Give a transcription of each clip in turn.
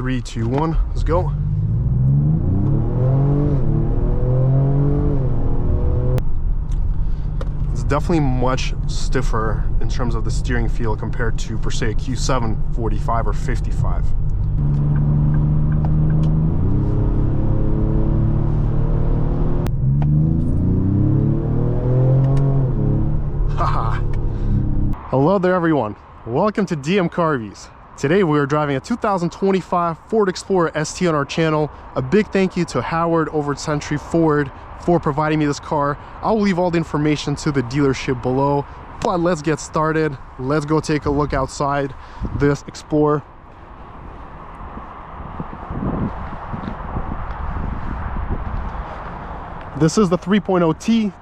3, 2, 1, let's go. It's definitely much stiffer in terms of the steering feel compared to, per se, a Q7 45 or 55. Haha. Hello there, everyone. Welcome to DM Car Reviews. Today we are driving a 2025 Ford Explorer ST on our channel. A big thank you to Howard over at Century Ford for providing me this car. I'll leave all the information to the dealership below, but let's get started. Let's go take a look outside this Explorer. This is the 3.0T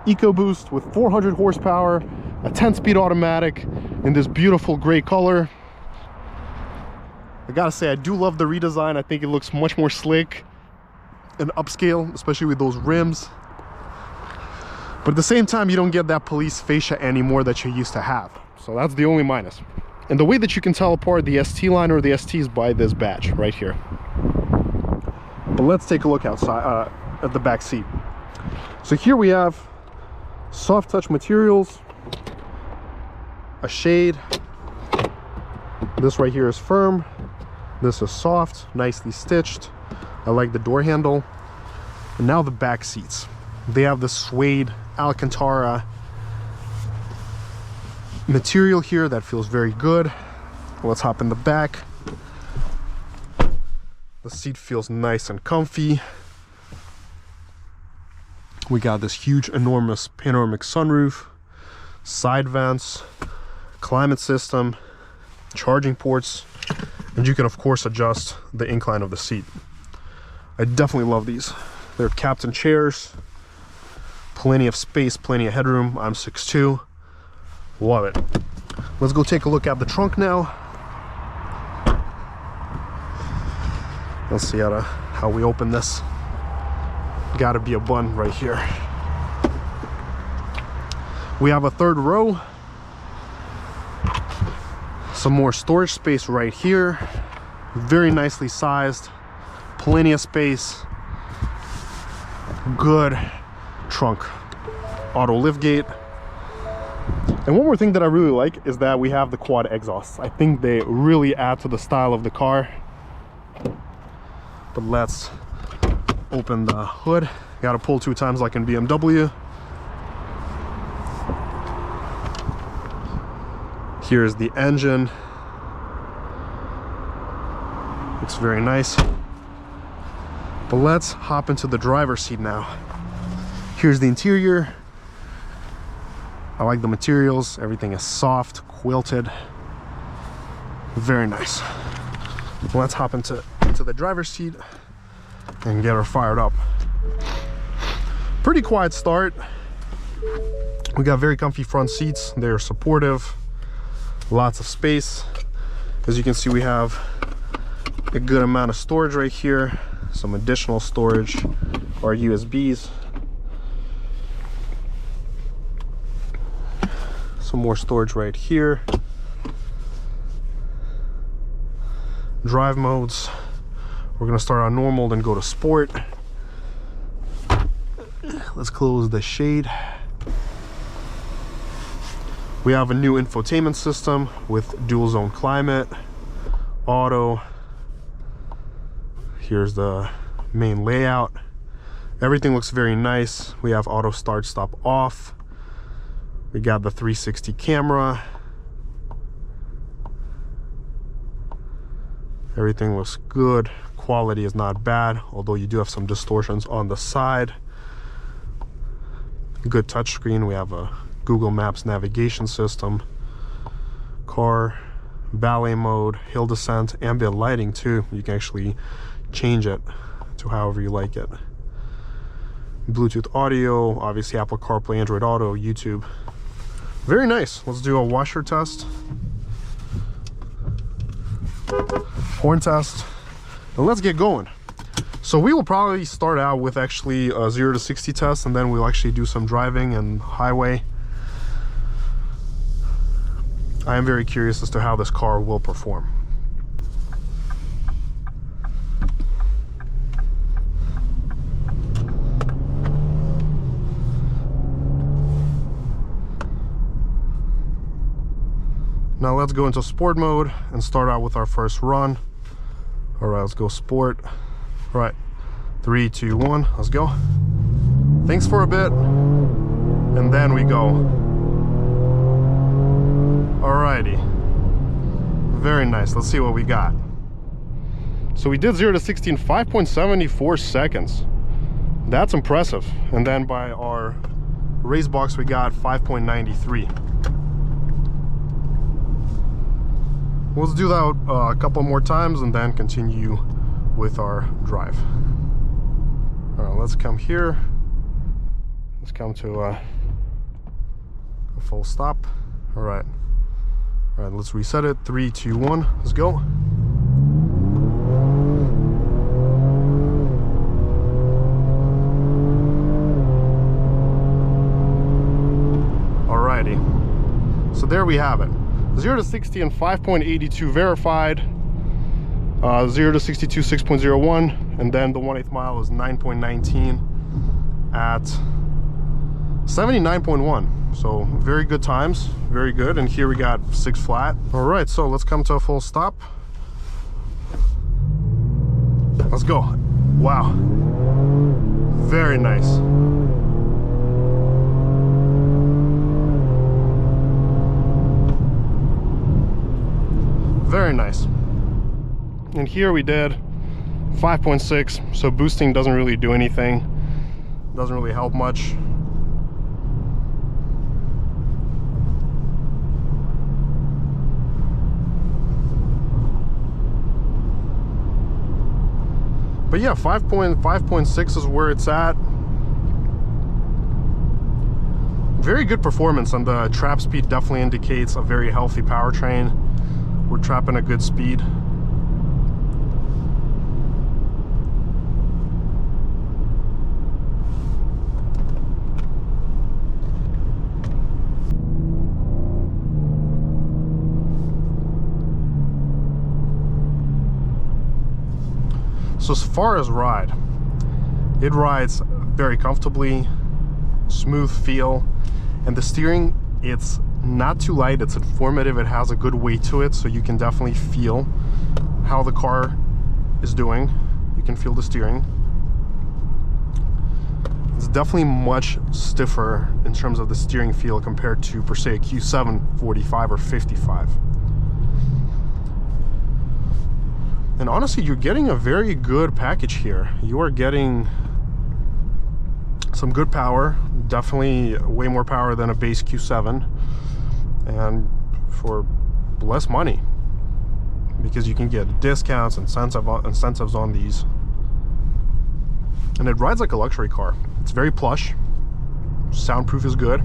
EcoBoost with 400 horsepower, a 10-speed automatic in this beautiful gray color. I gotta say, I do love the redesign. I think it looks much more slick and upscale, especially with those rims. But at the same time, you don't get that police fascia anymore that you used to have. So that's the only minus. And the way that you can tell apart the ST line or the ST is by this badge right here. But let's take a look outside at the back seat. So here we have soft touch materials, a shade. This right here is firm. This is soft, nicely stitched. I like the door handle. And now the back seats. They have the suede Alcantara material here that feels very good. Let's hop in the back. The seat feels nice and comfy. We got this huge, enormous panoramic sunroof, side vents, climate system, charging ports, and you can of course adjust the incline of the seat. I definitely love these. They're captain chairs, plenty of space, plenty of headroom. I'm 6'2", love it. Let's go take a look at the trunk now. Let's see how we open this. Gotta be a button right here. We have a third row. Some more storage space right here. Very nicely sized. Plenty of space. Good trunk. Auto liftgate. And one more thing that I really like is that we have the quad exhausts. I think they really add to the style of the car. But let's open the hood. Gotta pull 2 times like in BMW. Here's the engine. Looks very nice. But let's hop into the driver's seat now. Here's the interior. I like the materials. Everything is soft, quilted. Very nice. Let's hop into the driver's seat and get her fired up. Pretty quiet start. We got very comfy front seats. They're supportive. Lots of space. As you can see, we have a good amount of storage right here. Some additional storage or USBs. Some more storage right here. Drive modes. We're gonna start on normal, then go to sport. Let's close the shade. We have a new infotainment system with dual zone climate, auto. Here's the main layout. Everything looks very nice. We have auto start stop off. We got the 360 camera. Everything looks good. Quality is not bad, although you do have some distortions on the side. Good touchscreen. We have a Google Maps navigation system, car, valet mode, hill descent, ambient lighting too. You can actually change it to however you like it. Bluetooth audio, obviously Apple CarPlay, Android Auto, YouTube. Very nice. Let's do a washer test. Horn test. And let's get going. So we will probably start out with actually a 0 to 60 test, and then we'll actually do some driving and highway. I am very curious as to how this car will perform. Now let's go into sport mode and start out with our first run. All right, let's go sport. All right, 3, 2, 1, let's go. Thanks for a bit, and then we go. Alrighty, very nice. Let's see what we got. So we did 0 to 60 in 5.74 seconds. That's impressive. And then by our RaceBox, we got 5.93. Let's do that a couple more times and then continue with our drive. All right, let's come here. Let's come to a full stop. All right, let's reset it. 3, 2, 1, let's go. Alrighty, so there we have it. 0 to 60 in 5.82 verified, 0 to 62 6.01, and then the 1/8 mile is 9.19 at 79.1. So very good times, very good. And here we got 6 flat. All right, so let's come to a full stop. Let's go. Wow, very nice. Very nice. And here we did 5.6, so boosting doesn't really do anything, doesn't really help much. But yeah, 5.6 is where it's at. Very good performance, and the trap speed definitely indicates a very healthy powertrain. We're trapping a good speed. So as far as ride, it rides very comfortably, smooth feel, and the steering, it's not too light, it's informative, it has a good weight to it, so you can definitely feel how the car is doing. You can feel the steering. It's definitely much stiffer in terms of the steering feel compared to, per se, a Q7 45 or 55. And honestly, you're getting a very good package here. You are getting some good power, definitely way more power than a base Q7, and for less money, because you can get discounts and incentives on these. And it rides like a luxury car. It's very plush, soundproof is good.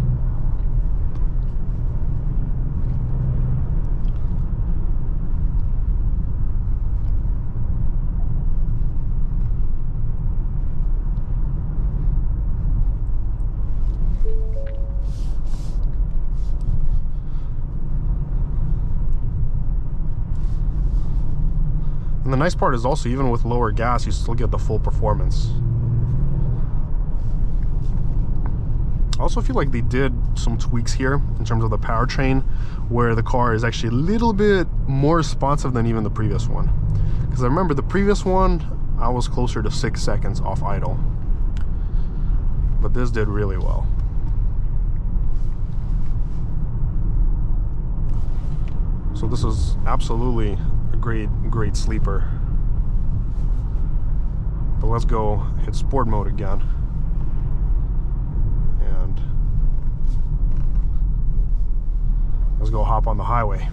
And the nice part is also, even with lower gas, you still get the full performance. I also feel like they did some tweaks here in terms of the powertrain, where the car is actually a little bit more responsive than even the previous one. Because I remember the previous one, I was closer to 6 seconds off idle. But this did really well. So this is absolutely a great sleeper. But let's go hit sport mode again. And let's go hop on the highway.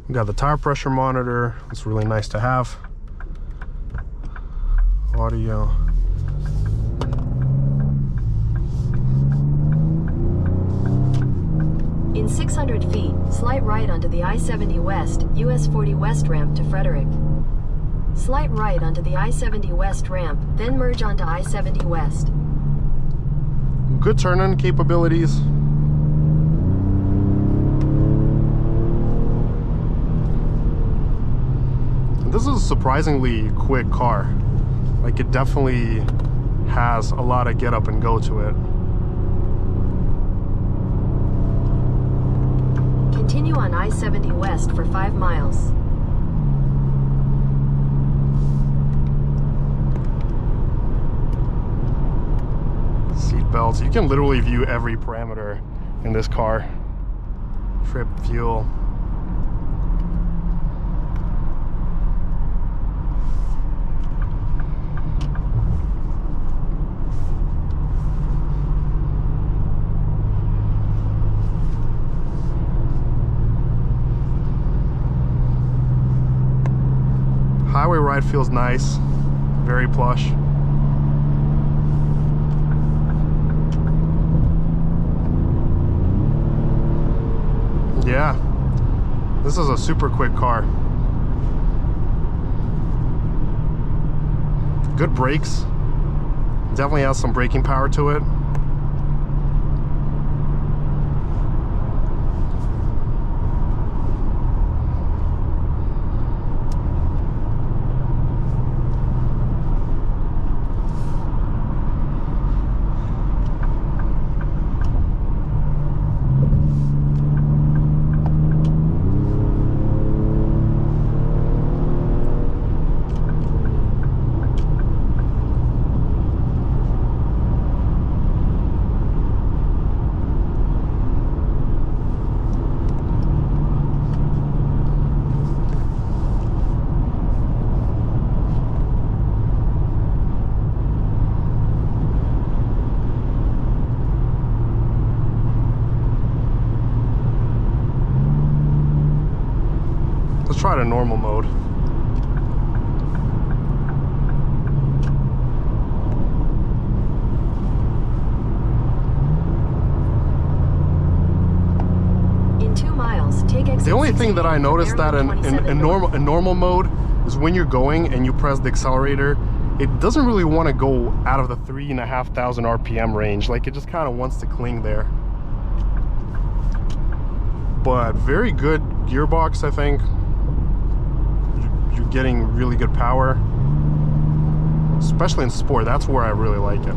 We got the tire pressure monitor. It's really nice to have. Audio. In 600 feet, slight right onto the I-70 West, US 40 West ramp to Frederick. Slight right onto the I-70 West ramp, then merge onto I-70 West. good turn-in capabilities. This is a surprisingly quick car. Like, it definitely has a lot of get up and go to it. Continue on I-70 West for 5 miles. Seat belts. You can literally view every parameter in this car. Trip, fuel. Highway ride feels nice, very plush. Yeah, this is a super quick car. Good brakes, definitely has some braking power to it. Let's try the normal mode. In 2 miles, take exit. The only thing that I noticed that in Maryland normal mode is when you're going and you press the accelerator, it doesn't really want to go out of the 3,500 RPM range. Like, it just kind of wants to cling there. But very good gearbox, I think. You're getting really good power, especially in sport. That's where I really like it.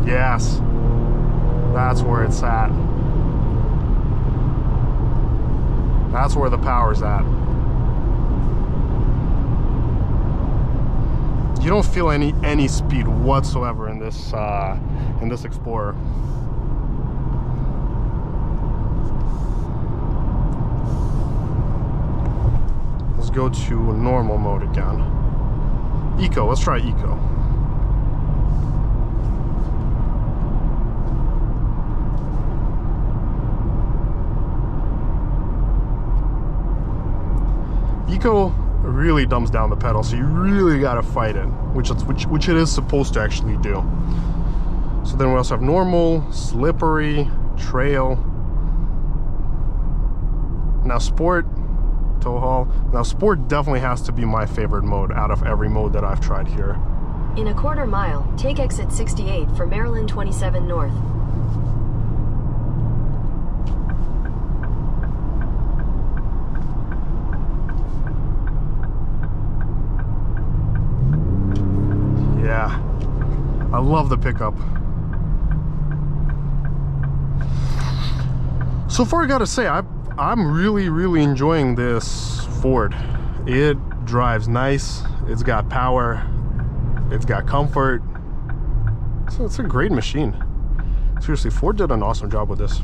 Yes, that's where it's at. That's where the power's at. You don't feel any speed whatsoever in this Explorer. Let's go to normal mode again. Eco, let's try Eco. Eco really dumbs down the pedal, so you really gotta fight it, which it is supposed to actually do. So then we also have normal, slippery, trail. Now sport, tow haul. Now sport definitely has to be my favorite mode out of every mode that I've tried here. In a 1/4 mile, take exit 68 for Maryland 27 North. Yeah, I love the pickup. So far, I gotta say, I'm really enjoying this Ford. It drives nice, it's got power, it's got comfort. So it's a great machine. Seriously, Ford did an awesome job with this.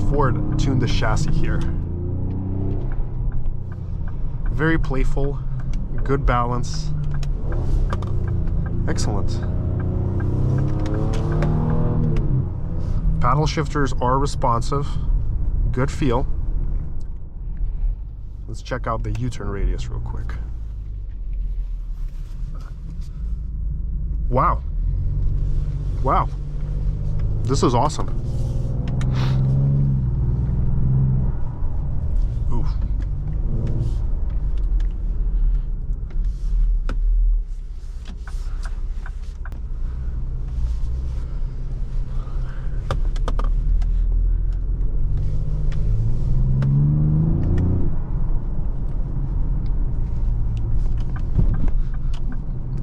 Ford tune this chassis here. Very playful, good balance. Excellent. Paddle shifters are responsive, good feel. Let's check out the U-turn radius real quick. Wow. Wow. This is awesome. Ooh.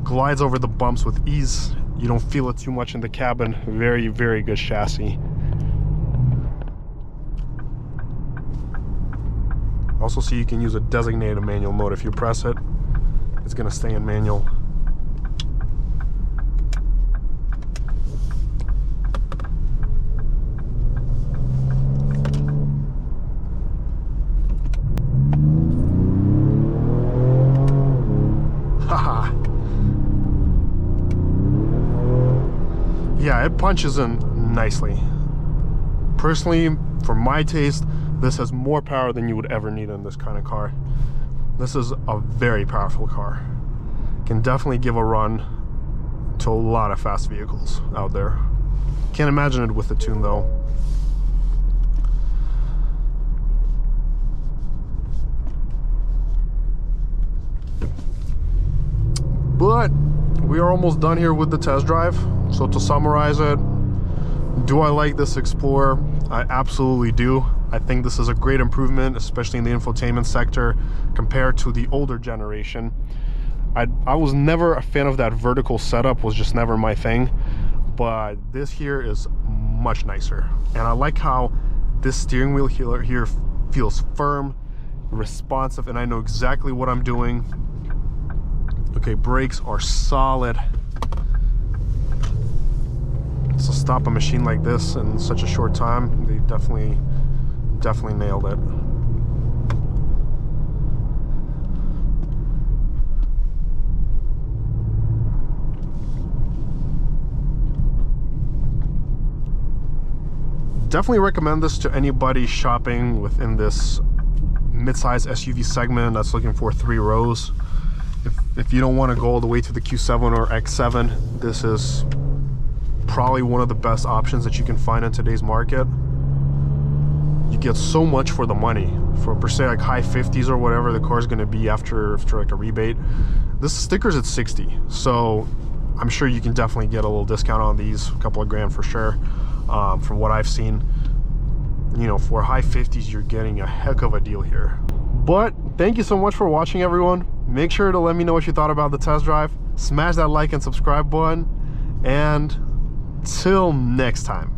Glides over the bumps with ease. You don't feel it too much in the cabin. Very, very good chassis. Also see you can use a designated manual mode. If you press it, it's gonna stay in manual. Yeah, it punches in nicely. Personally, for my taste, this has more power than you would ever need in this kind of car. This is a very powerful car. Can definitely give a run to a lot of fast vehicles out there. Can't imagine it with the tune though. But we are almost done here with the test drive. So to summarize it, do I like this Explorer? I absolutely do. I think this is a great improvement, especially in the infotainment sector compared to the older generation. I was never a fan of that vertical setup, was just never my thing. But this here is much nicer. And I like how this steering wheel here feels firm, responsive, and I know exactly what I'm doing. Okay, brakes are solid. To stop a machine like this in such a short time, they definitely nailed it. Definitely recommend this to anybody shopping within this mid-size SUV segment that's looking for 3 rows. If you don't want to go all the way to the Q7 or X7, this is probably one of the best options that you can find in today's market. You get so much for the money. For per se like high 50s or whatever the car is going to be after like a rebate. This sticker's at 60, so I'm sure you can definitely get a little discount on these, a couple of grand for sure. From what I've seen, you know, for high 50s you're getting a heck of a deal here. But thank you so much for watching, everyone. Make sure to let me know what you thought about the test drive. Smash that like and subscribe button, and till next time.